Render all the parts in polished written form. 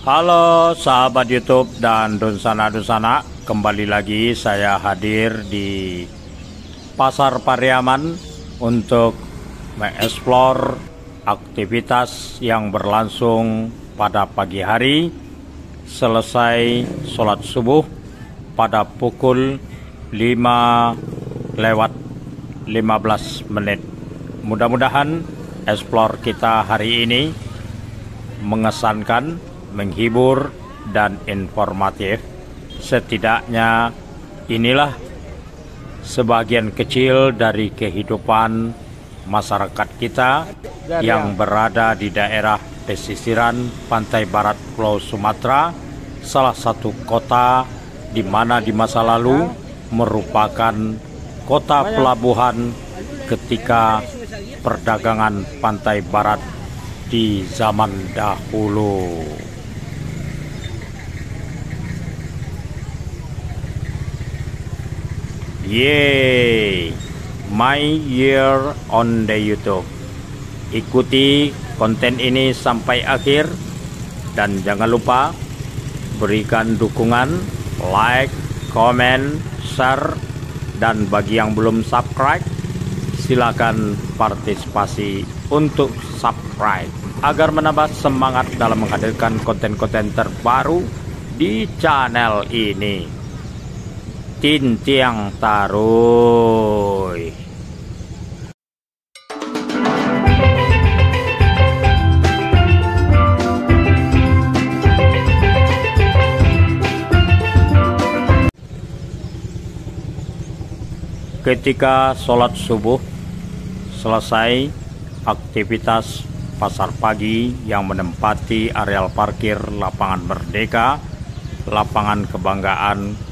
Halo sahabat YouTube dan Dunsana-Dunsana, kembali lagi saya hadir di Pasar Pariaman untuk mengeksplor aktivitas yang berlangsung pada pagi hari selesai sholat subuh pada pukul 5:15. Mudah-mudahan eksplor kita hari ini mengesankan, menghibur, dan informatif. Setidaknya inilah sebagian kecil dari kehidupan masyarakat kita yang berada di daerah pesisiran pantai barat Pulau Sumatera, salah satu kota di mana di masa lalu merupakan kota pelabuhan ketika perdagangan pantai barat di zaman dahulu. Yeay, my year on the YouTube. Ikuti konten ini sampai akhir dan jangan lupa berikan dukungan, like, comment, share, dan bagi yang belum subscribe silakan partisipasi untuk subscribe agar menambah semangat dalam menghadirkan konten-konten terbaru di channel ini. Tintiang Taruy. Ketika sholat subuh selesai, aktivitas pasar pagi yang menempati areal parkir Lapangan Merdeka, Lapangan Kebanggaan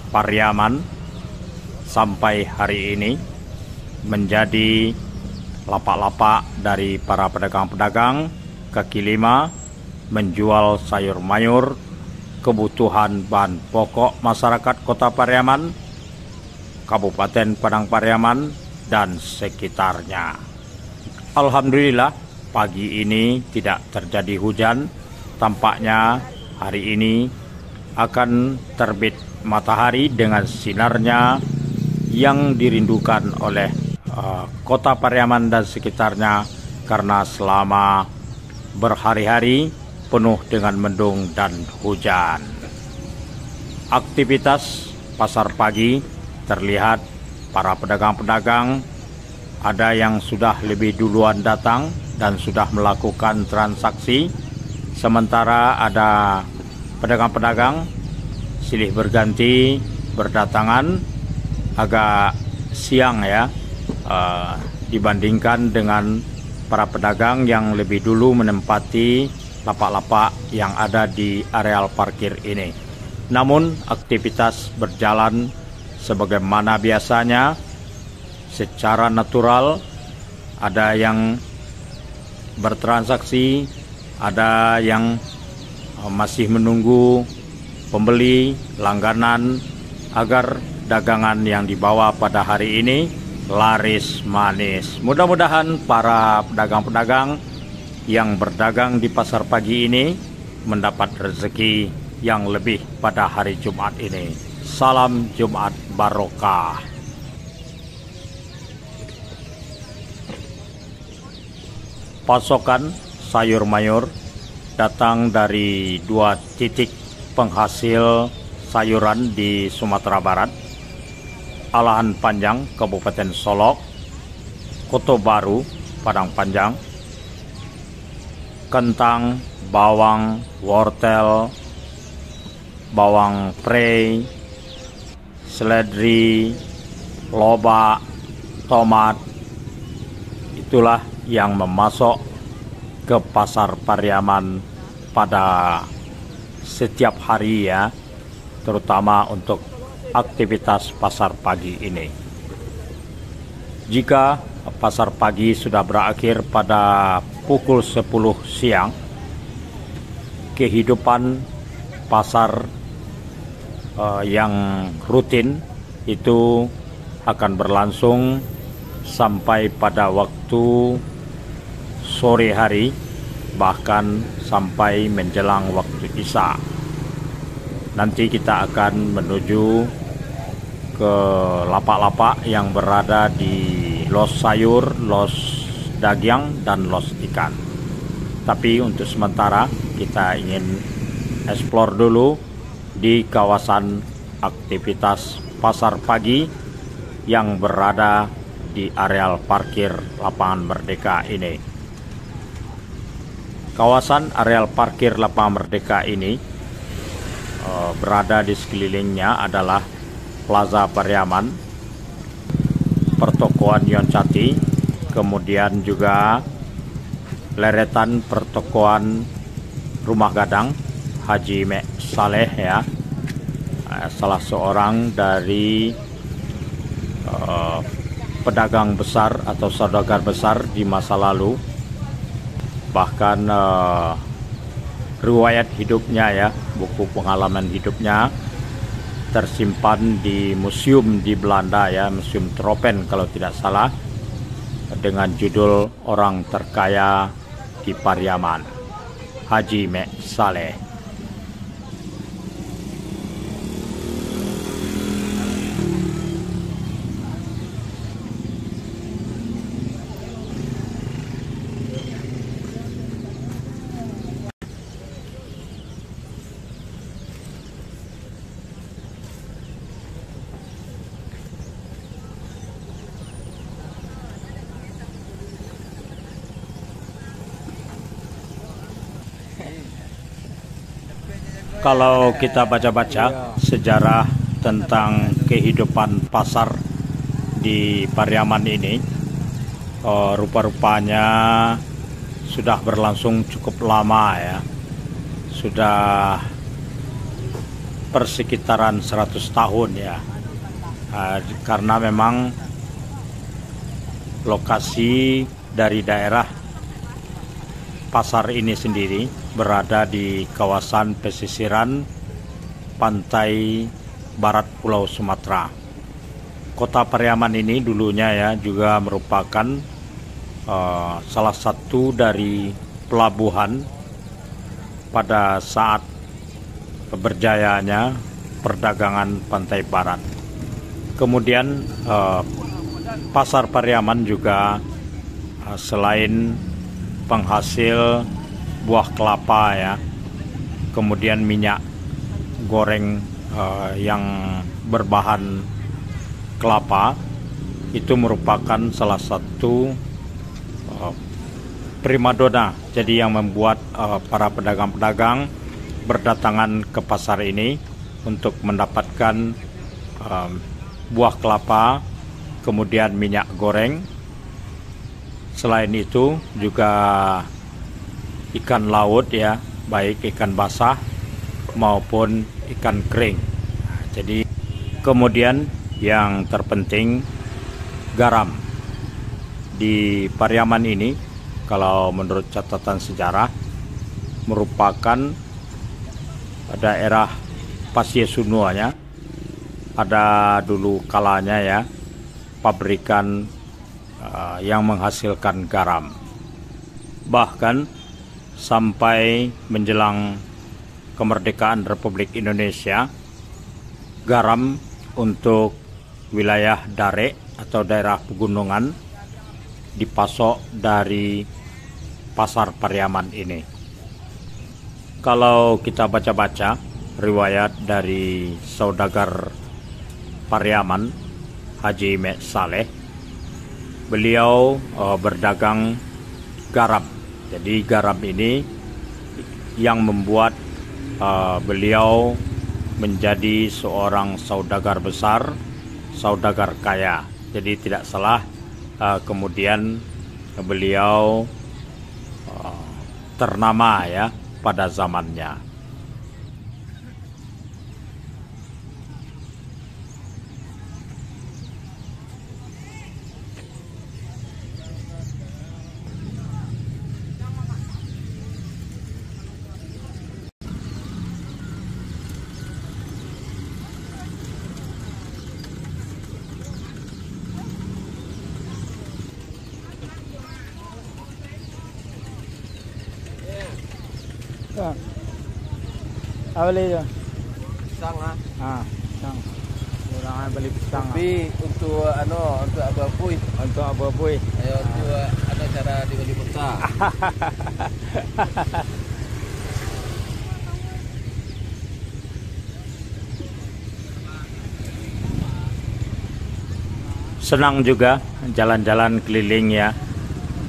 Pariaman sampai hari ini menjadi lapak-lapak dari para pedagang-pedagang kaki lima menjual sayur mayur, kebutuhan bahan pokok masyarakat Kota Pariaman, Kabupaten Padang Pariaman, dan sekitarnya. Alhamdulillah pagi ini tidak terjadi hujan. Tampaknya hari ini akan terbit matahari dengan sinarnya yang dirindukan oleh Kota Pariaman dan sekitarnya, karena selama berhari-hari penuh dengan mendung dan hujan. Aktivitas pasar pagi terlihat para pedagang-pedagang ada yang sudah lebih duluan datang dan sudah melakukan transaksi, sementara ada pedagang-pedagang silih berganti berdatangan agak siang ya, dibandingkan dengan para pedagang yang lebih dulu menempati lapak-lapak yang ada di areal parkir ini. Namun aktivitas berjalan sebagaimana biasanya secara natural. Ada yang bertransaksi, ada yang masih menunggu pembeli langganan agar dagangan yang dibawa pada hari ini laris manis. Mudah-mudahan para pedagang-pedagang yang berdagang di pasar pagi ini mendapat rezeki yang lebih pada hari Jumat ini. Salam Jumat barokah. Pasokan sayur mayur datang dari dua titik penghasil sayuran di Sumatera Barat, Alahan Panjang, Kabupaten Solok, Koto Baru, Padang Panjang, kentang, bawang, wortel, bawang prei, seledri, lobak, tomat. Itulah yang memasok ke pasar Pariaman pada setiap hari ya, terutama untuk aktivitas pasar pagi ini. Jika pasar pagi sudah berakhir pada pukul 10 siang, kehidupan pasar yang rutin itu akan berlangsung sampai pada waktu sore hari bahkan sampai menjelang waktu Isya. Nanti kita akan menuju ke lapak-lapak yang berada di Los Sayur, Los Dagyang, dan Los Ikan. Tapi untuk sementara kita ingin explore dulu di kawasan aktivitas pasar pagi yang berada di areal parkir Lapangan Merdeka ini. Kawasan areal parkir Lapangan Merdeka ini berada di sekelilingnya adalah Plaza Pariaman, pertokoan Yoncati, kemudian juga leretan pertokoan Rumah Gadang Haji Mek Saleh ya, salah seorang dari pedagang besar atau saudagar besar di masa lalu. Bahkan riwayat hidupnya ya, buku pengalaman hidupnya tersimpan di museum di Belanda ya, Museum Tropen kalau tidak salah, dengan judul Orang Terkaya di Pariaman, Haji Mek Saleh. Kalau kita baca-baca sejarah tentang kehidupan pasar di Pariaman ini, rupa-rupanya sudah berlangsung cukup lama ya, sudah persekitaran 100 tahun ya, karena memang lokasi dari daerah pasar ini sendiri berada di kawasan pesisiran pantai barat Pulau Sumatera. Kota Pariaman ini dulunya ya juga merupakan salah satu dari pelabuhan pada saat berjayanya perdagangan pantai barat. Kemudian pasar Pariaman juga selain penghasil buah kelapa ya, kemudian minyak goreng yang berbahan kelapa, itu merupakan salah satu primadona, jadi yang membuat para pedagang-pedagang berdatangan ke pasar ini untuk mendapatkan buah kelapa, kemudian minyak goreng. Selain itu juga ikan laut ya, baik ikan basah maupun ikan kering. Jadi kemudian yang terpenting garam. Di Pariaman ini kalau menurut catatan sejarah merupakan daerah Pasiesunuanya, ada dulu kalanya ya pabrikan yang menghasilkan garam. Bahkan sampai menjelang kemerdekaan Republik Indonesia, garam untuk wilayah Dare atau daerah pegunungan dipasok dari pasar Pariaman ini. Kalau kita baca-baca riwayat dari saudagar Pariaman Haji Mek Saleh, beliau berdagang garam. Jadi garam ini yang membuat beliau menjadi seorang saudagar besar, saudagar kaya. Jadi tidak salah kemudian beliau ternama ya pada zamannya. Apa beli itu? Pisang ah. Ah, pisang. Orang beli pisang. Tapi untuk untuk abu-abu. Untuk abu-abu. Ayo untuk ada cara dibeli peta. Senang juga jalan-jalan keliling ya,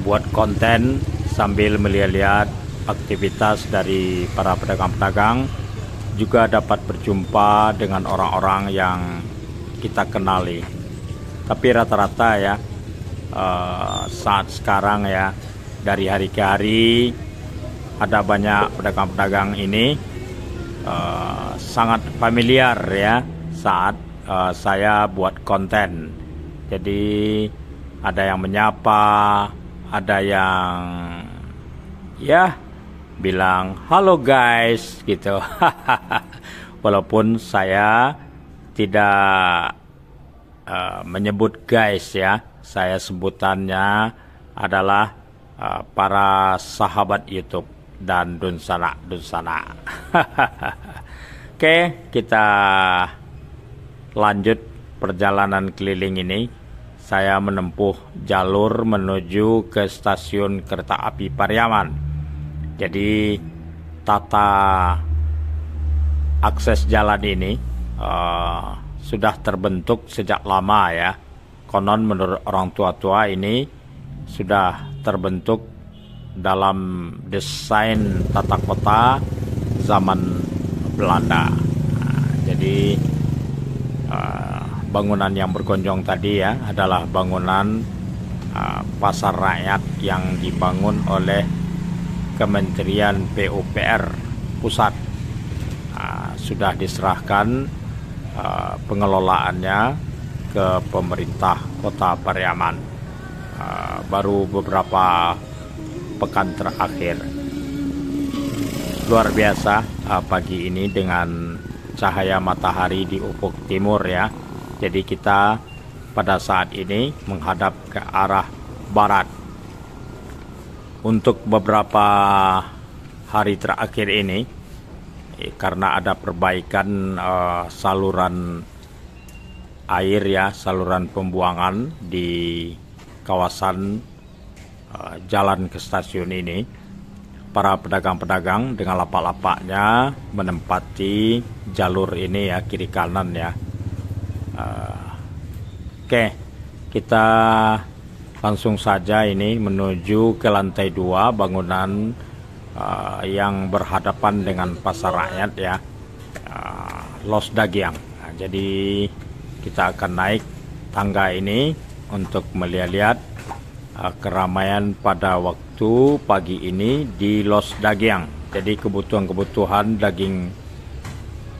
buat konten sambil melihat-lihat aktivitas dari para pedagang-pedagang, juga dapat berjumpa dengan orang-orang yang kita kenali. Tapi rata-rata ya, saat sekarang ya, dari hari ke hari ada banyak pedagang-pedagang ini sangat familiar ya saat saya buat konten. Jadi ada yang menyapa, ada yang ya bilang halo guys gitu. Walaupun saya tidak menyebut guys ya, saya sebutannya adalah para sahabat YouTube dan Dunsana. Oke, kita lanjut perjalanan keliling ini. Saya menempuh jalur menuju ke stasiun kereta api Pariaman. Jadi tata akses jalan ini sudah terbentuk sejak lama ya. Konon menurut orang tua-tua ini sudah terbentuk dalam desain tata kota zaman Belanda. Jadi bangunan yang bergonjong tadi ya adalah bangunan pasar rakyat yang dibangun oleh Kementerian PUPR pusat. Sudah diserahkan pengelolaannya ke pemerintah Kota Pariaman baru beberapa pekan terakhir. Luar biasa pagi ini dengan cahaya matahari di ufuk timur ya. Jadi kita pada saat ini menghadap ke arah barat. Untuk beberapa hari terakhir ini, karena ada perbaikan saluran air ya, saluran pembuangan di kawasan jalan ke stasiun ini, para pedagang-pedagang dengan lapak-lapaknya menempati jalur ini ya, kiri kanan ya. Oke, kita langsung saja ini menuju ke lantai 2 bangunan yang berhadapan dengan pasar rakyat ya, Los Dagyang. Nah, jadi kita akan naik tangga ini untuk melihat keramaian pada waktu pagi ini di Los Dagyang. Jadi kebutuhan daging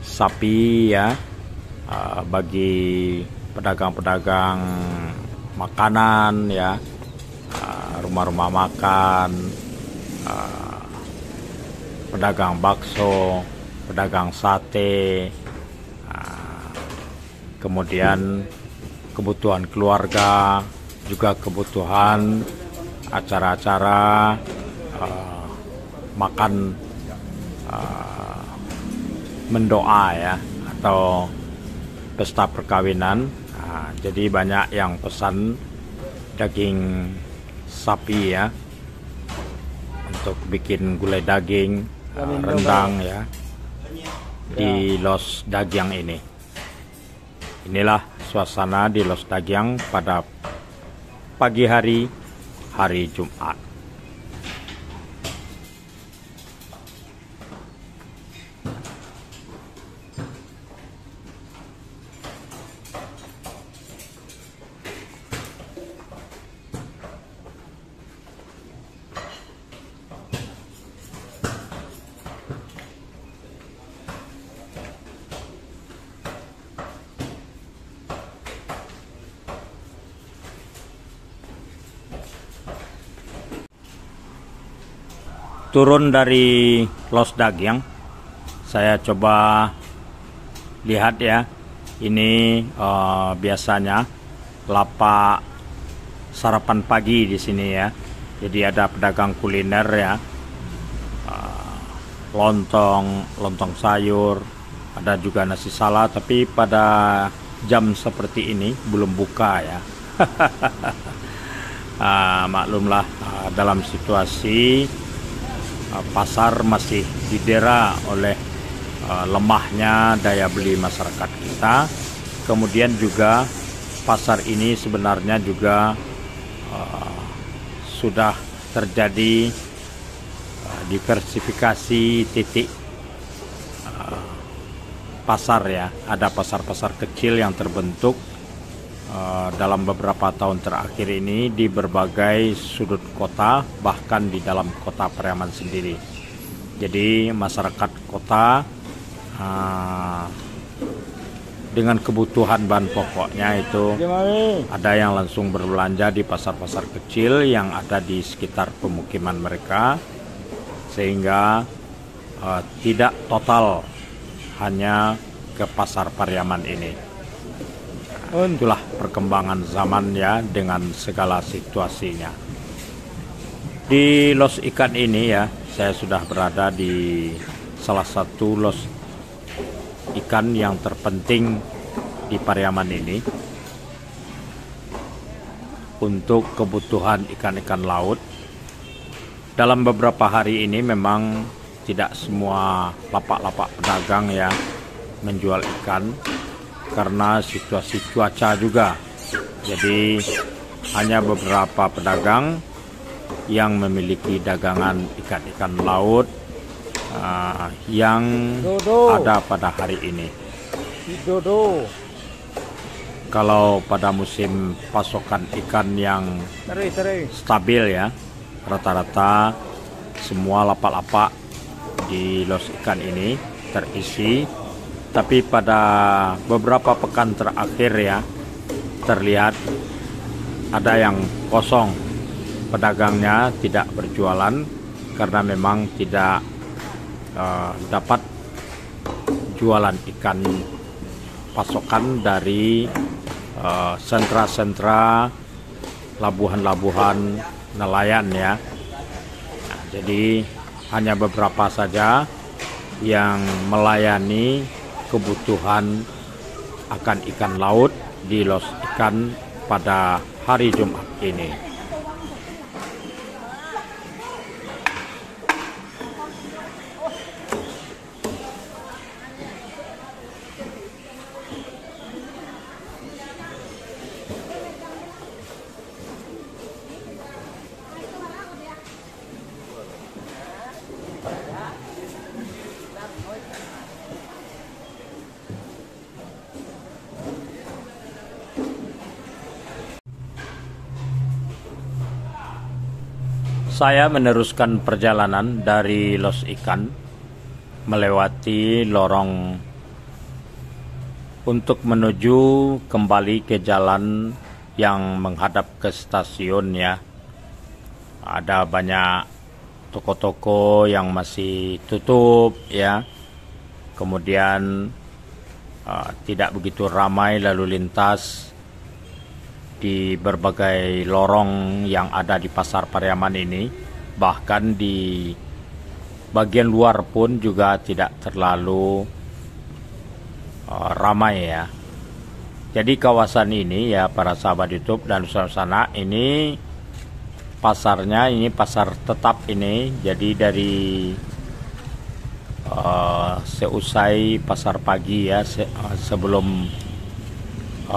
sapi ya, bagi pedagang-pedagang makanan ya, rumah-rumah makan, pedagang bakso, pedagang sate, kemudian kebutuhan keluarga, juga kebutuhan acara-acara makan mendoa ya, atau pesta perkawinan. Nah, jadi banyak yang pesan daging sapi ya, untuk bikin gulai daging, rendang ya, di Los Dagyang ini. Inilah suasana di Los Dagyang pada pagi hari Jumat. Turun dari Los Dagyang, saya coba lihat ya, ini biasanya lapak sarapan pagi di sini ya. Jadi ada pedagang kuliner ya, lontong sayur, ada juga nasi salad, tapi pada jam seperti ini belum buka ya. Maklumlah, dalam situasi pasar masih didera oleh lemahnya daya beli masyarakat kita. Kemudian juga pasar ini sebenarnya juga sudah terjadi diversifikasi titik pasar ya. Ada pasar-pasar kecil yang terbentuk dalam beberapa tahun terakhir ini di berbagai sudut kota, bahkan di dalam kota Pariaman sendiri. Jadi masyarakat kota dengan kebutuhan bahan pokoknya itu ada yang langsung berbelanja di pasar-pasar kecil yang ada di sekitar pemukiman mereka, sehingga tidak total hanya ke pasar Pariaman ini. Itulah perkembangan zaman ya, dengan segala situasinya. Di los ikan ini ya, saya sudah berada di salah satu los ikan yang terpenting di Pariaman ini untuk kebutuhan ikan-ikan laut. Dalam beberapa hari ini memang tidak semua lapak-lapak pedagang ya menjual ikan karena situasi cuaca juga. Jadi hanya beberapa pedagang yang memiliki dagangan ikan-ikan laut yang ada pada hari ini. Kalau pada musim pasokan ikan yang stabil ya, rata-rata semua lapak-lapak di los ikan ini terisi. Tapi pada beberapa pekan terakhir ya, terlihat ada yang kosong, pedagangnya tidak berjualan karena memang tidak dapat jualan ikan pasokan dari sentra-sentra labuhan-labuhan nelayan ya. Nah, jadi hanya beberapa saja yang melayani kebutuhan akan ikan laut di los ikan pada hari Jumat ini. Saya meneruskan perjalanan dari los ikan melewati lorong untuk menuju kembali ke jalan yang menghadap ke stasiun ya. Ada banyak toko-toko yang masih tutup ya. Kemudian tidak begitu ramai lalu lintas di berbagai lorong yang ada di pasar Pariaman ini. Bahkan di bagian luar pun juga tidak terlalu ramai ya. Jadi kawasan ini ya para sahabat YouTube dan sana ini pasarnya, ini pasar tetap ini. Jadi dari seusai pasar pagi ya, sebelum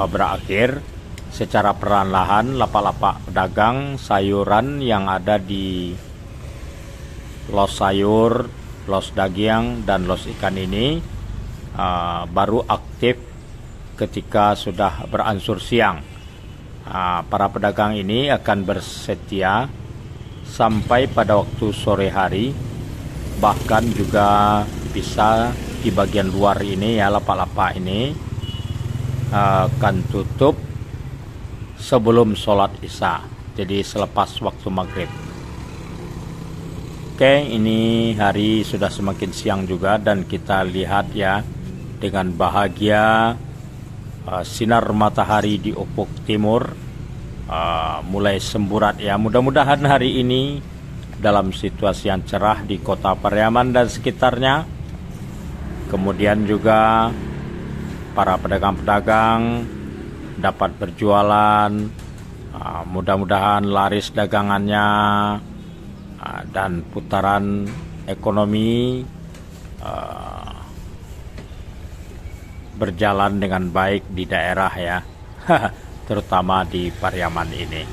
berakhir, secara perlahan lapak-lapak pedagang sayuran yang ada di los sayur, los daging, dan los ikan ini baru aktif ketika sudah beransur siang. Para pedagang ini akan bersetia sampai pada waktu sore hari, bahkan juga bisa di bagian luar ini ya, lapak-lapak ini akan tutup sebelum sholat isya, jadi selepas waktu maghrib. Oke, ini hari sudah semakin siang juga, dan kita lihat ya dengan bahagia sinar matahari di ufuk timur mulai semburat ya. Mudah-mudahan hari ini dalam situasi yang cerah di kota Pariaman dan sekitarnya. Kemudian juga para pedagang-pedagang dapat berjualan, mudah-mudahan laris dagangannya, dan putaran ekonomi berjalan dengan baik di daerah ya, terutama di Pariaman ini.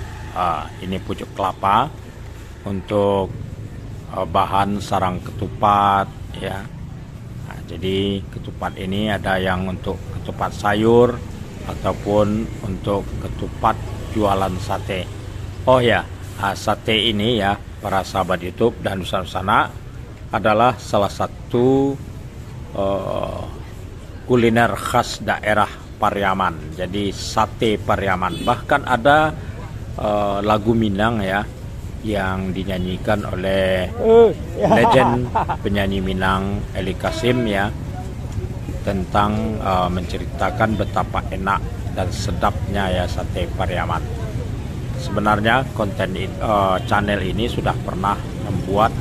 Ini pucuk kelapa untuk bahan sarang ketupat ya. Nah, jadi ketupat ini ada yang untuk ketupat sayur ataupun untuk ketupat jualan sate. Oh ya, sate ini ya para sahabat YouTube dan Nusantara adalah salah satu kuliner khas daerah Pariaman. Jadi sate Pariaman. Bahkan ada lagu Minang ya yang dinyanyikan oleh legend penyanyi Minang Eli Kasim ya, tentang menceritakan betapa enak dan sedapnya ya sate Pariaman. Sebenarnya konten channel ini sudah pernah membuat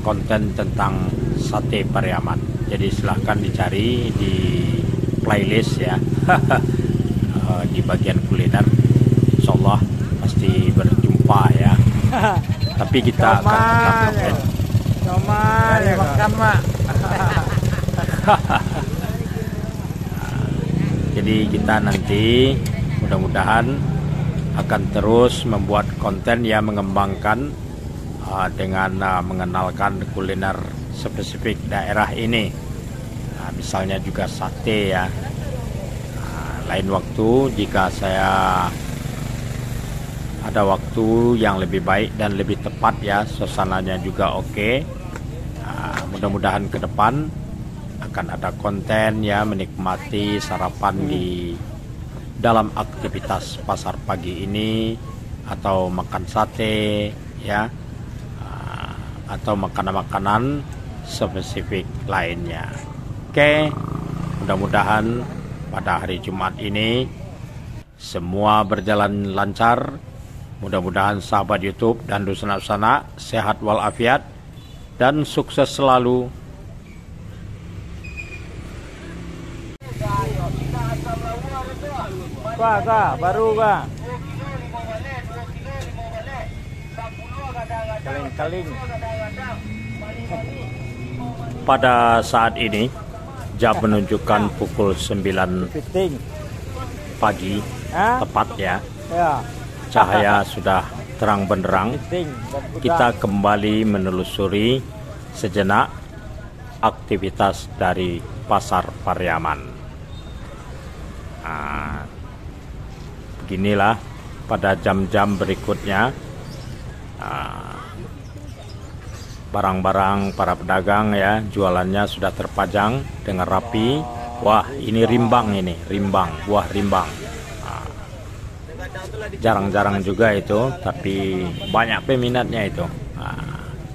konten tentang sate Pariaman. Jadi silahkan dicari di playlist ya, di bagian kuliner. Insyaallah pasti berjumpa ya. Tapi kita akan tetap konten. Ya, makan mak. Jadi kita nanti mudah-mudahan akan terus membuat konten yang mengembangkan dengan mengenalkan kuliner spesifik daerah ini. Misalnya juga sate ya. Lain waktu jika saya ada waktu yang lebih baik dan lebih tepat ya, suasananya juga oke. Mudah-mudahan ke depan akan ada konten ya, menikmati sarapan di dalam aktivitas pasar pagi ini, atau makan sate ya, atau makanan-makanan spesifik lainnya. Oke, mudah-mudahan pada hari Jumat ini semua berjalan lancar. Mudah-mudahan sahabat YouTube dan Dusana sehat walafiat dan sukses selalu. Kak, baru kak. Kaling-kaling. Pada saat ini jam menunjukkan pukul 9 pagi tepat ya. Cahaya sudah terang benderang. Kita kembali menelusuri sejenak aktivitas dari pasar Pariaman. Beginilah pada jam-jam berikutnya barang-barang para pedagang ya, jualannya sudah terpajang dengan rapi. Wah, ini rimbang, ini rimbang, buah rimbang. Jarang-jarang juga itu, tapi banyak peminatnya itu.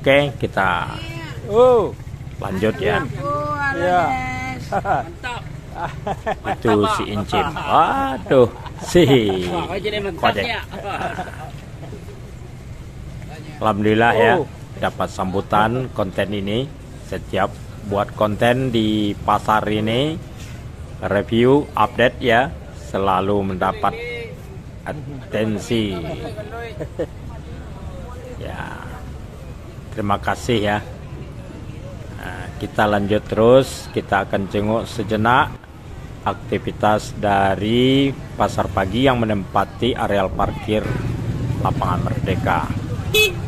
Oke, kita lanjut ya. Itu si Incim. Waduh, si Kojek. Alhamdulillah ya, dapat sambutan konten ini. Setiap buat konten di pasar ini, review, update ya, selalu mendapat atensi ya. Terima kasih ya. Kita lanjut terus. Kita akan jenguk sejenak aktivitas dari pasar pagi yang menempati areal parkir Lapangan Merdeka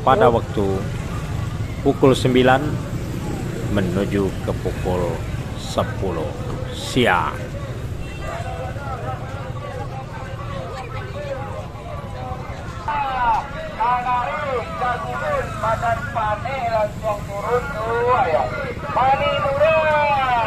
pada waktu pukul 9 menuju ke pukul 10 siang. Makan panen langsung turun tuh, ayo. Mani murah.